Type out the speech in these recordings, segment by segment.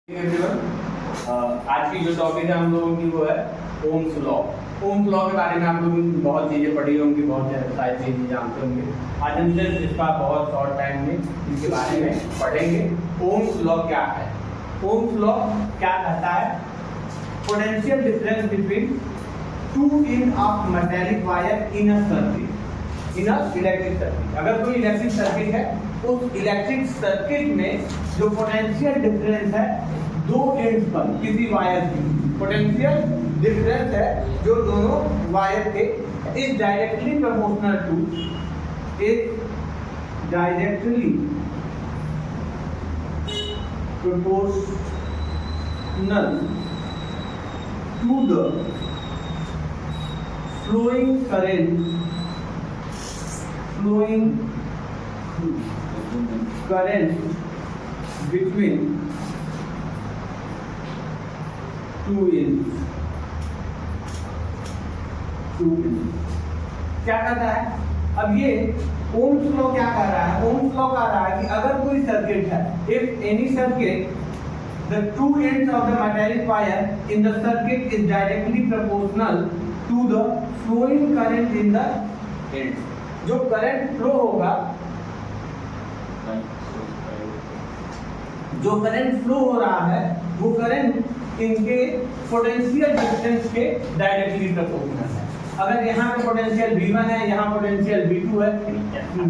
आज की जो टॉपिक है हम लोगों की वो है ओम्स लॉ। ओम्स लॉ के बारे में आप लोगों ने बहुत चीज़ें पढ़ी होंगी, बहुत सारी चीज़ें जानते होंगे। आज हम सिर्फ इसका बहुत शॉर्ट टाइम में इसके बारे में पढ़ेंगे। ओम्स लॉ क्या है? ओम्स लॉ क्या कहता है? Potential difference between two end of metallic wire in a circuit, in a electric circuit. अगर कोई इलेक्ट्रिक सर्किट है, उस इलेक्ट्रिक सर्किट में जो पोटेंशियल डिफरेंस है दो एंड्स पर किसी वायर की, पोटेंशियल डिफरेंस है जो दोनों वायर के is directly proportional to the flowing current between two ends। क्या कहता है? अब ये ओम्स लॉ क्या कह रहा है? ओम्स लॉ कह रहा है कि अगर कोई सर्किट है, if any circuit the two ends of the metallic wire in the circuit is directly proportional to the flowing current in the ends। जो करंट फ्लो होगा, जो करंट फ्लो हो रहा है वो करंट इनके पोटेंशियल डिफरेंस के डायरेक्टली प्रोपोर्शनल है। अगर यहाँ पे पोटेंशियल V1 है, यहाँ पोटेंशियल V2 है,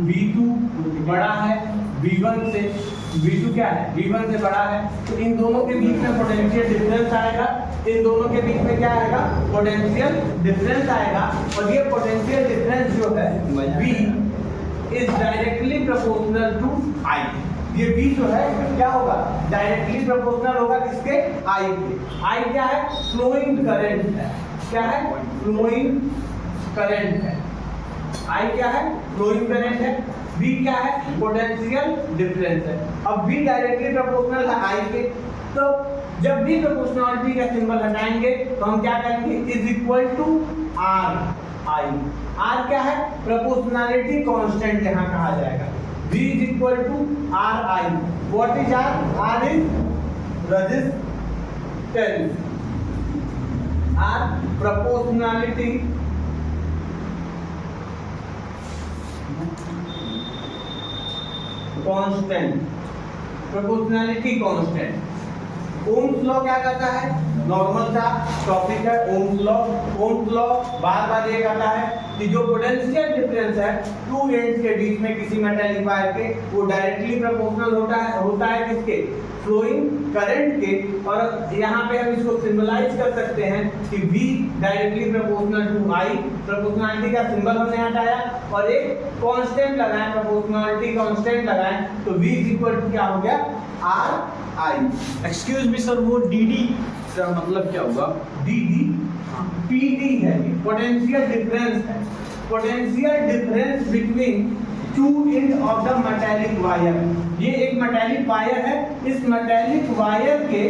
V2 बड़ा है V1 से, V2 क्या है? V1 से बड़ा है, तो इन दोनों के बीच में पोटेंशियल डिफरेंस आएगा। इन दोनों के बीच में क्या आएगा? पोटेंशियल डिफरेंस आएगा। और ये पोटेंशियल डिफरेंस जो है V is directly proportional to I। ये V जो है क्या होगा? डायरेक्टली प्रोपोर्शनल होगा किसके? I के। I क्या है? फ्लोइंग करंट है। क्या है? फ्लोइंग करंट है। I क्या है? फ्लोइंग करंट है। V क्या है? पोटेंशियल डिफरेंस है। अब V डायरेक्टली प्रोपोर्शनल है I के, तो जब भी प्रोपोर्शनलिटी का सिंबल हटाएंगे तो हम क्या करेंगे? Is equal to R I। R क्या है? प्रोपोर्शनलिटी कांस्टेंट यहाँ कहा जाएगा। V is equal to R I। What is R? R is resistance। R proportionality constant। Proportionality constant. Ohm's law क्या कहता है? नॉर्मल सा टॉपिक है ओम्स लॉ। ओम्स लॉ बार बार ये कहता है कि जो पोटेंशियल डिफरेंस है टू एंड्स के बीच में किसी मेटालिक वायर के, वो डायरेक्टली प्रोपोर्शनल होता है किसके? फ्लोइंग करंट के। और यहाँ पे हम इसको सिंबलाइज कर सकते हैं कि V directly proportional to I। Proportionality का सिंबल हमने हटाया और एक कांस्टेंट लगाया, प्रोपोर्शनलिटी कांस्टेंट लगाए, तो V इज इक्वल टू क्या हो गया? R I। Excuse me sir, वो DD का मतलब क्या होगा? DD PD है, पोटेंशियल डिफरेंस है। Potential difference between two end of the metallic wire. ये एक मेटालिक वायर है। इस मेटालिक वायर के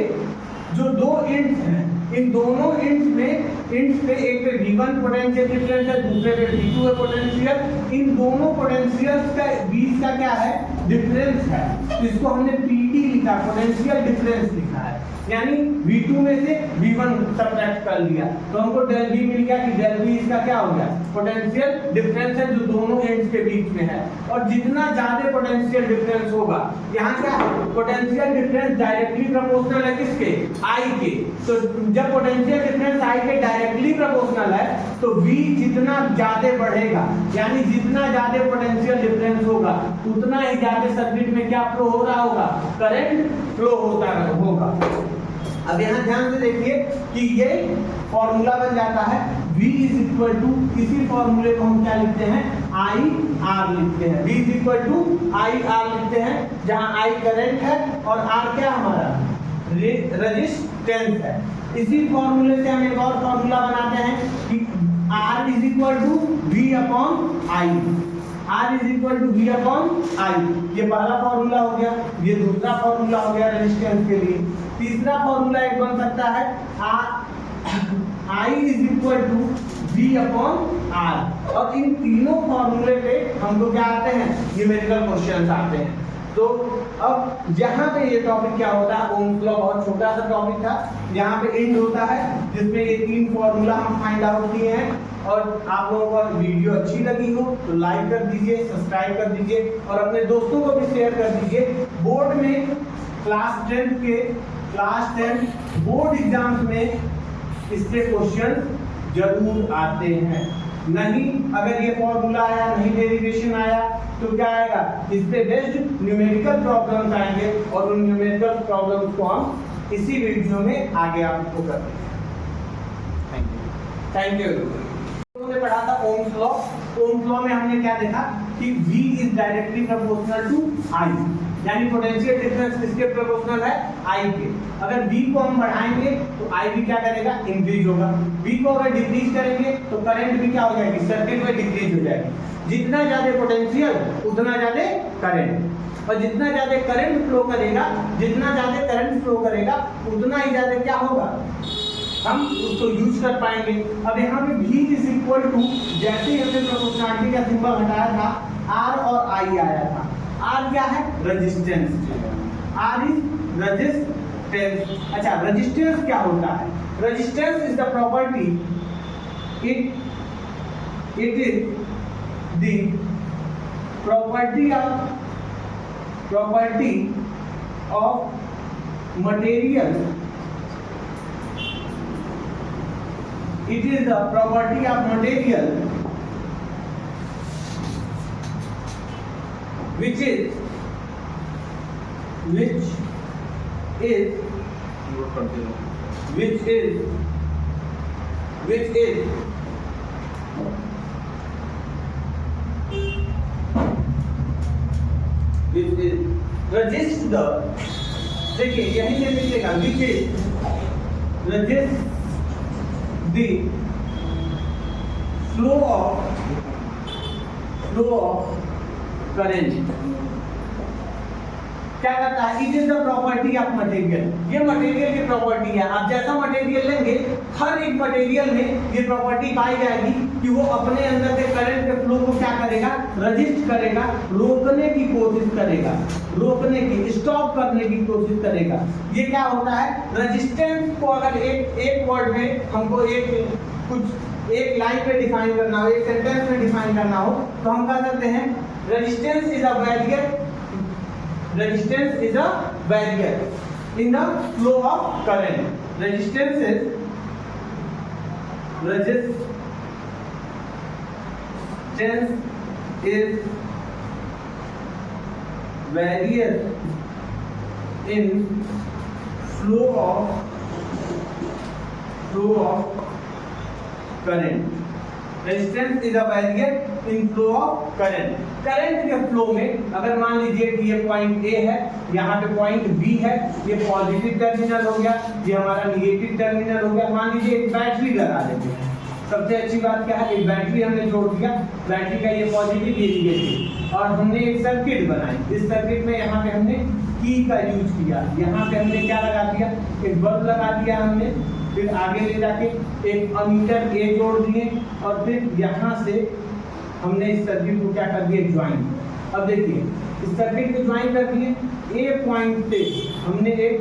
जो दो एंड्स हैं, इन दोनों एंड्स पे एक पे V1 पोटेंशियल डिफरेंस है, दूसरे पे V2 है पोटेंशियल। इन दोनों पोटेंशियल्स का बीच का क्या है? डिफरेंस है। तो इसको हमने PD लिखा, पोटेंशियल डिफरेंस लिखा है। यानी V2 में से V1 सब्ट्रैक्ट कर लिया तो हमको डेल V मिल गया कि डेल V इसका क्या हो गया? पोटेंशियल डिफरेंस है जो दोनों एंड्स के बीच में है। और जितना ज्यादा पोटेंशियल डिफरेंस होगा, यहाँ क्या है? पोटेंशियल डिफरेंस डायरेक्टली प्रोपोर्शनल है किसके? I के। तो जब पोटेंशियल डिफरेंस I के डायरेक्टली प्रोपोर्शनल है तो V जितना ज्यादा बढ़ेगा, यानी जितना ज्यादा पोटेंशियल डिफरेंस होगा उतना ही ज्यादा सर्किट में क्या फ्लो हो रहा होगा? करंट फ्लो होता होगा। अब यहाँ ध्यान से देखिए कि ये फॉर्मूला बन जाता है V इज इक्वल टू, इसी फॉर्मूले को हम क्या लिखते हैं? I R लिखते हैं। V is equal to I R लिखते हैं, जहाँ I करंट है और R क्या हमारा? रेजिस्टेंस है। इसी फॉर्मूले से हम एक और फॉर्मूला बनाते हैं कि R is equal to V upon I। R is equal to V upon I। ये पहला फॉर्मूला हो गया। ये दूसरा फॉर्मूला हो गया रेजिस्टेंस के लिए। तीसरा फॉर्मूला एक बन सकता है I is equal to V upon R। और इन तीनों फॉर्मूले पे हमको क्या आते हैं? न्यूमेरिकल क्वेश्चंस आते हैं। तो अब यहाँ पे ये टॉपिक क्या होता है, ओम्स लॉ बहुत छोटा सा टॉपिक था, यहाँ पे एंड होता है जिसमें ये 3 फॉर्मूला हम फाइंड आउट किए हैं। और आप लोगों को वीडियो अच्छी लगी हो तो लाइक कर दीजिए, सब्सक्राइब कर दीजिए और अपने दोस्तों को भी शेयर कर दीजिए। बोर्ड में क्लास 10 बोर्ड एग्जाम्स में इससे क्वेश्चन जरूर आते हैं। नहीं अगर ये फॉर्मूला आया, नहीं डेरिवेशन आया तो क्या आएगा, इस पे बेस्ड न्यूमेरिकल प्रॉब्लम्स आएंगे और उन न्यूमेरिकल प्रॉब्लम्स को हम इसी वीडियो में आगे आपको करेंगे। Thank you. हमने पढ़ा था ओम्स लॉ। ओम्स लॉ में हमने क्या देखा कि V is directly proportional to I, यानी पोटेंशियल डिफरेंस किसके प्रोपोर्शनल है, I के। अगर V को हम बढ़ाएंगे तो I भी क्या करेगा, इंक्रीज होगा। V को अगर डिक्रीज करेंगे तो करंट भी क्या हो जाएगी, सर्किट में डिक्रीज हो जाएगी। जितना ज्यादा पोटेंशियल उतना ज्यादा करंट, और जितना ज्यादा करंट फ्लो करेगा, जितना ज्यादा करंट फ्लो करेगा उतना ही ज्यादा क्या होगा, हम उसको यूज कर पाएंगे। अब यहाँ पे V इज इक्वल टू, जैसे ही हमने प्रोपोर्शनलिटी का सिंबल हटाया था R और I आया था। R क्या है, रेजिस्टेंस। R is resistance. अच्छा, रेजिस्टेंस क्या होता है, resistance is the property, it is the property of material, it is the property of material which is resist the, देखिए यही से मिलेगा, which is resist the flow of current। क्या करता है, it is the property of material, ये material की property है। आप जैसा मटेरियल लेंगे, हर एक मटेरियल में ये प्रॉपर्टी पाई जाएगी कि वो अपने अंदर के करंट के फ्लो को क्या करेगा, रजिस्ट करेगा, रोकने की कोशिश करेगा, रोकने की, स्टॉप करने की कोशिश करेगा। ये क्या होता है, रेजिस्टेंस को अगर एक वर्ड में हमको एक लाइन पे डिफाइन करना हो, एक सेंटेंस में डिफाइन करना हो तो हम क्या करते हैं, resistance is a barrier, resistance is a barrier in the flow of current. Resistance is barrier in flow of current. Resistance is a barrier in flow of current. Current के flow में अगर मान लीजिए कि ये पॉइंट A है, यहाँ पे पॉइंट B है, ये पॉजिटिव टर्मिनल हो गया, ये हमारा निगेटिव टर्मिनल हो गया। मान लीजिए एक बैटरी लगा देते हैं, सबसे अच्छी बात क्या है, एक बैटरी हमने जोड़ दिया, बैटरी का ये पॉजिटिव ये निगेटिव, और हमने एक सर्किट बनाई। इस सर्किट में यहाँ पे हमने की का यूज किया, यहाँ पे हमने क्या लगा दिया, एक बल्ब लगा दिया हमने, फिर आगे ले जाके एक अमीटर A जोड़ दिए और फिर यहाँ से हमने इस सर्किट को क्या कर दिया, ज्वाइन। अब देखिए इस सर्किट को ज्वाइन कर दिए, A पॉइंट पे हमने एक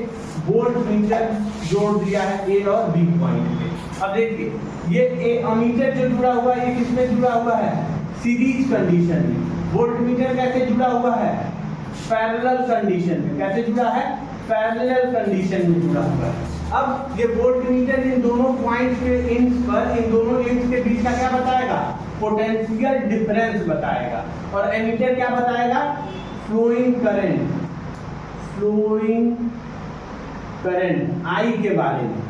वोल्ट मीटर जोड़ दिया है A और B पॉइंट पे। अब देखिए ये A अमीटर जो जुड़ा हुआ है, ये किसमें जुड़ा हुआ है, सीरीज कंडीशन में। वोल्ट मीटर कैसे जुड़ा हुआ है, पैरेलल कंडीशन में। कैसे जुड़ा है, पैरेलल कंडीशन में जुड़ा हुआ है। अब ये वोल्ट मीटर इन दोनों पॉइंट्स के इंच पर, इन दोनों इंच के बीच का क्या बताएगा, पोटेंशियल डिफरेंस बताएगा। और एमीटर क्या बताएगा, फ्लोइंग करंट I के बारे में,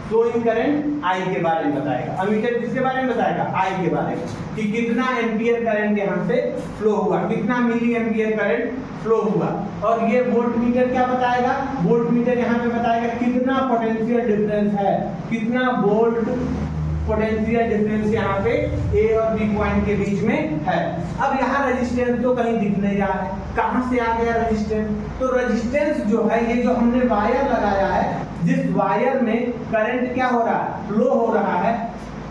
फ्लोइंग करंट I के बारे में बताएगा। अमीटर किसके बारे में बताएगा, I के बारे में, कि कितना एम्पियर करंट यहाँ से फ्लो हुआ, कितना मिली एम्पियर करंट फ्लो हुआ। और ये वोल्ट मीटर क्या बताएगा, वोल्ट मीटर यहाँ पे बताएगा कितना पोटेंशियल डिफरेंस है, कितना वोल्ट पोटेंशियल डिफरेंस यहाँ पे A और B पॉइंट के बीच में है। अब यहाँ रेजिस्टेंस तो कहीं दिख नहीं रहा है, कहाँ से आ गया रेजिस्टेंस, तो रेजिस्टेंस जो है, ये जो हमने वायर लगाया है, जिस वायर में करंट क्या हो रहा है, फ्लो हो रहा है,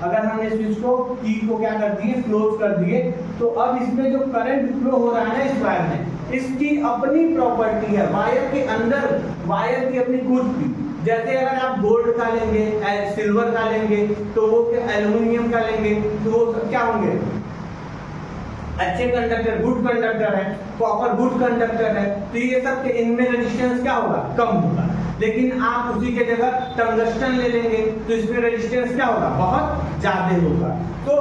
अगर हमने स्विच को की को क्या कर दिए, क्लोज कर दिए, तो अब इसमें जो करंट फ्लो हो रहा है ना इस वायर में, इसकी अपनी प्रॉपर्टी है, वायर के अंदर वायर की अपनी खुद की। जैसे अगर आप गोल्ड का लेंगे, सिल्वर का लेंगे, तो वो एल्यूमिनियम का लेंगे, तो वो क्या होंगे, अच्छे कंडक्टर, गुड कंडक्टर है, कॉपर गुड कंडक्टर है, तो ये सब के इनमें रेजिस्टेंस क्या होगा, कम होगा। लेकिन आप उसी के जगह टंगस्टन ले लेंगे तो इसमें रेजिस्टेंस क्या होगा, बहुत ज्यादा होगा। तो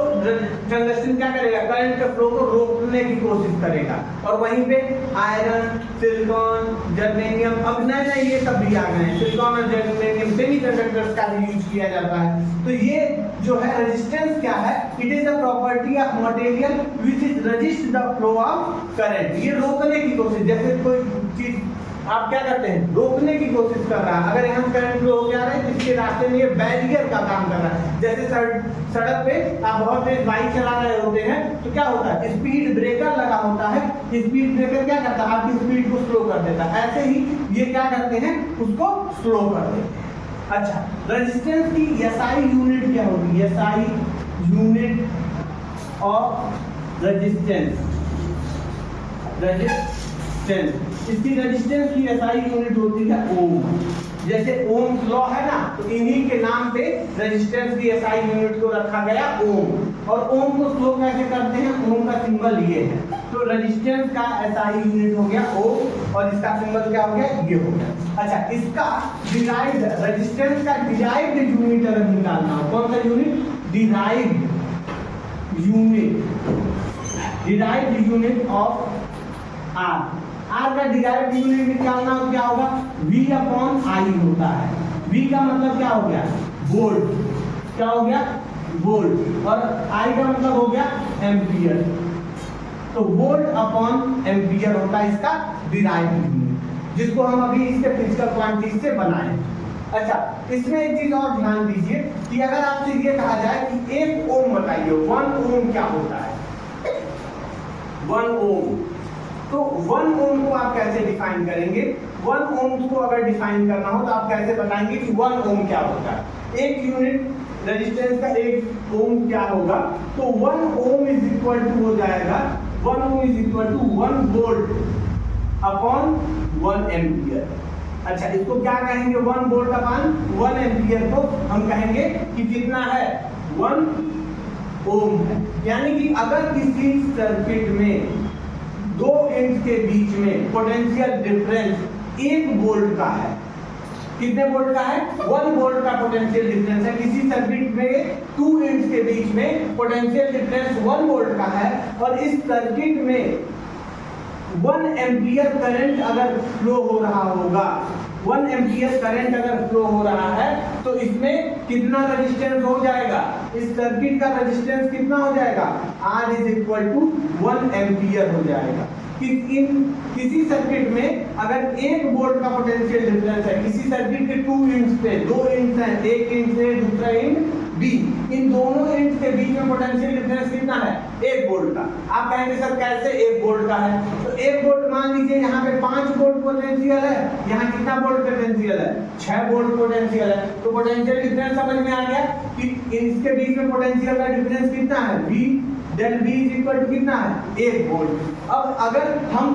टंगस्टन क्या करेगा, करंट के फ्लो को रोकने की कोशिश करेगा। और वहीं पे आयरन, सिलिकॉन, जर्मेनियम, अब नए नए ये सब भी आ गए हैं, सिलिकॉन और जर्मेनियम सेमीकंडक्टर्स का भी यूज किया जाता है। तो ये जो है रेजिस्टेंस क्या है, it is a property of material which is resist the flow of current. ये रोकने की कोशिश, जैसे कोई चीज आप क्या करते हैं, रोकने की कोशिश कर रहा है। अगर यहाँ करंट फ्लो हो जा रहा है, इसके रास्ते में ये बैरियर का काम कर रहा है। जैसे सड़क पे आप बहुत तेज बाइक चला रहे होते हैं, तो क्या होता है, स्पीड ब्रेकर लगा होता है, स्पीड ब्रेकर क्या करता है, आपकी स्पीड को स्लो कर देता है। ऐसे ही ये क्या करते हैं, उसको स्लो कर देते हैं। अच्छा, रेजिस्टेंस की एसआई यूनिट क्या होगी, एसआई यूनिट ऑफ रेजिस्टेंस, इसकी रेजिस्टेंस की एसआई यूनिट होती है ओम। जैसे ओम लॉ है ना, तो इन्हीं के नाम पे रेजिस्टेंस की एसआई यूनिट को रखा गया ओम। और ओम को स्लो कैसे करते हैं, ओम का सिंबल ये है। तो रेजिस्टेंस का एसआई यूनिट हो गया ओम, और इसका सिंबल क्या हो गया, ये हो गया। अच्छा, इसका डिराइव्ड, रेजिस्टेंस का डिराइव्ड यूनिट अगर निकालना हो, कौन सा unit, derived unit of R का डिराइव्ड यूनिट निकालना हो, क्या होगा, V अपॉन आई होता है। V का मतलब क्या हो गया, वोल्ट, क्या हो गया, वोल्ट, और I का मतलब हो गया एम्पियर। तो वोल्ट अपॉन एम्पियर होता है इसका डिराइव्ड यूनिट, जिसको हम अभी इसके फिजिकल क्वांटिटी से बनाए। अच्छा, इसमें एक चीज और ध्यान दीजिए कि अगर आपसे ये कहा जाए कि 1 ओम बताइए, 1 ओम क्या होता है, 1 ओम, तो 1 ओम को आप कैसे डिफाइन करेंगे। 1 ओम को अगर डिफाइन करना हो तो आप कैसे बताएंगे कि 1 ओम क्या होता है। एक यूनिट रेजिस्टेंस का 1 ओम क्या होगा, तो 1 ओम इज इक्वल टू हो जाएगा, 1 ohm is equal to 1 volt upon 1 ampere. अच्छा, इसको क्या कहेंगे, 1 वोल्ट अपॉन 1 एम्पियर को हम कहेंगे कि कितना है, 1 ओम है। यानी कि अगर किसी सर्किट में 2 एंड्स के बीच में पोटेंशियल डिफरेंस 1 वोल्ट का है, कितने वोल्ट का है, 1 वोल्ट का पोटेंशियल डिफरेंस है। किसी सर्किट में 2 एंड्स के बीच में पोटेंशियल डिफरेंस 1 वोल्ट का है, और इस सर्किट में 1 एम्पियर करंट अगर फ्लो हो रहा होगा, 1 एम्पियर करंट अगर फ्लो हो रहा है, तो इसमें कितना रेजिस्टेंस हो जाएगा, इस सर्किट का रेजिस्टेंस कितना हो जाएगा, R is equal to 1 ampere हो जाएगा। किसी सर्किट में अगर 1 वोल्ट का पोटेंशियल डिफरेंस है, किसी सर्किट के 2 एंड्स पे, 2 एंड्स हैं, एक एंड से दूसरा एंड B, इन दोनों एंड्स के बीच में पोटेंशियल डिफरेंस कितना है, 1 वोल्ट का। आप कहेंगे सर कैसे 1 वोल्ट का है, तो 1 वोल्ट मान लीजिए यहाँ पे 5 वोल्ट पोटेंशियल है, यहाँ कितना वोल्ट पोटेंशियल है, 6 वोल्ट पोटेंशियल है। तो पोटेंशियल डिफरेंस समझ में आ गया कि इसके बीच में पोटेंशियल का डिफरेंस कितना है, V, del V is equal to कितना है, 1 वोल्ट। अब अगर हम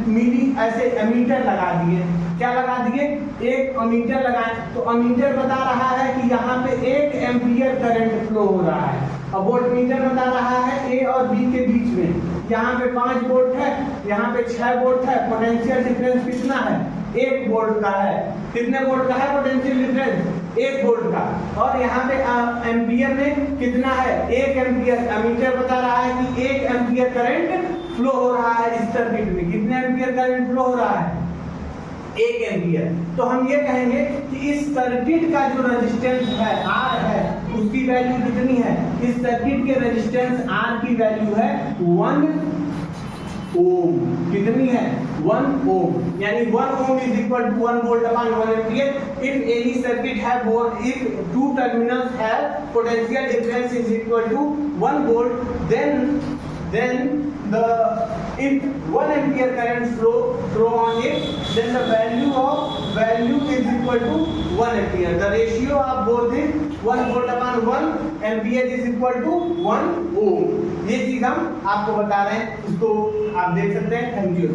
मिली ऐसे एमीटर लगा दिए, क्या लगा दिए, एक एमीटर लगाए, तो एमीटर बता रहा है कि यहाँ पे 1 एम्पियर करंट फ्लो हो रहा है। अब वोल्टमीटर बता रहा है A और B के बीच में, यहाँ पे 5 वोल्ट है, यहाँ पे 6 वोल्ट है, पोटेंशियल डिफरेंस कितना है, 1 वोल्ट का है। कितने वोल्ट का है पोटेंशियल डिफरेंस, 1 वोल्ट का। और यहाँ पे एम्पियर में कितना है, 1 एम्पियर। एमीटर बता रहा है कि 1 एम्पियर करंट फ्लो हो रहा है इस सर्किट में। कितने एम्पियर करंट फ्लो हो रहा है, 1 एम्पियर। तो हम ये कहेंगे कि इस सर्किट का जो रेजिस्टेंस है R है, उसकी वैल्यू कितनी है, इस सर्किट के रेजिस्टेंस R की वैल्यू है 1 ओम। कितनी है, 1 ओम। यानी 1 ohm is equal to 1 volt upon 1 ampere. If any circuit have if 2 terminals have potential difference is equal to 1 volt, then if 1 ampere current flow on it, then the value is equal to 1 ampere. The ratio of both is 1 volt upon 1 ampere is equal to 1 ohm. ये चीज हम आपको बता रहे हैं, इसको आप देख सकते हैं। Thank you.